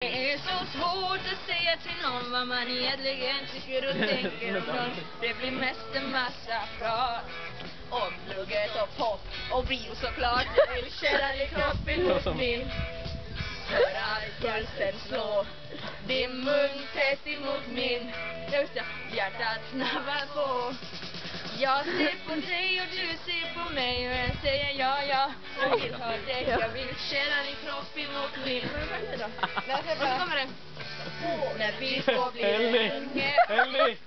Det är så svårt att säga till någon vad man egentligen tycker och tänker om någon. Det blir mest en massa prat om plugget och pop och bio såklart. Jag vill känna din kropp emot min. Höra pulsen slå, din mun tätt emot min. Just det, hjärtat snabbar på. Jag ser på dig och du ser på mig och jag säger ja, ja. Jag vill ha dig, jag vill känna din kropp emot min. Och så kommer det. När vi två blir länge Ellie!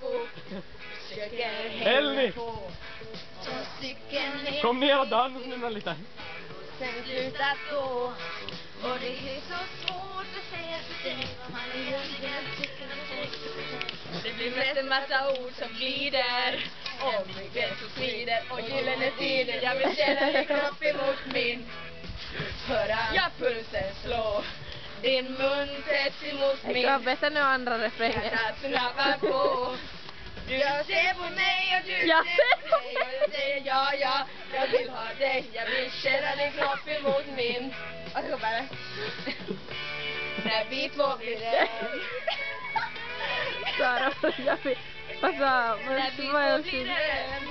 Cykeln ner. Kom ner och dans nu lite. Sen slutat gå. Och det är så svårt att säga för dig vad man egentligen tycker och tänker. Det blir mest en massa ord som glider. Om ryggen så svider och gyllene tider. Jag vill känna din kropp emot min. Höra pulsen slå. Din mun tätt emot min. Jag vet nu andra refrängen. Hjärtat snabbar på. Du ser på mig och du Jag ser på mig och jag säger ja, ja. Jag vill ha dig, jag vill känna din kropp emot min. Och så kommer det. När vi två blir en. Sara, jag vill... Vad sa? När vi två blir en.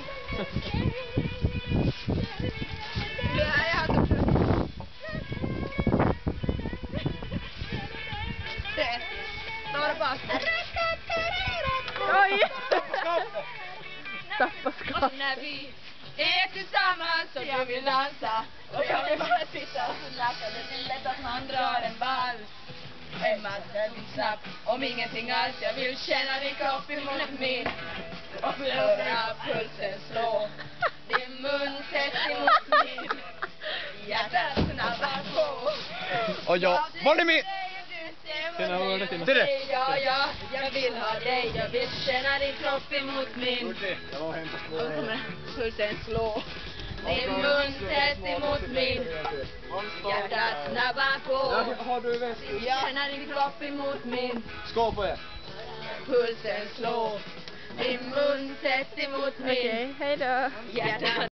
Det här är han. Det. Några bara. Oj! Tappa Och skap. så när vi är tillsammans så jag vill dansa. Och jag vill bara sitta och snacka. Det är lätt att man drar en vals. En massa snabbt om ingenting alls. Jag vill känna din kropp emot min. Och höra pulsen slå. Din mun tätt emot min. Hjärtat snabbar på. Och jag var det med? Tina, hör det, Tina? Ja, ja, jag vill ha dig. Jag vill känna din kropp emot min. Jag var hem på Och så kommer pulsen slå. Din mun tätt emot min. Hjärtat snabbar på. Har du väst? Känna din kropp emot min. Skål på er. Pulsen slå. Din mun tätt emot min. Okej, hej då. Hjärtat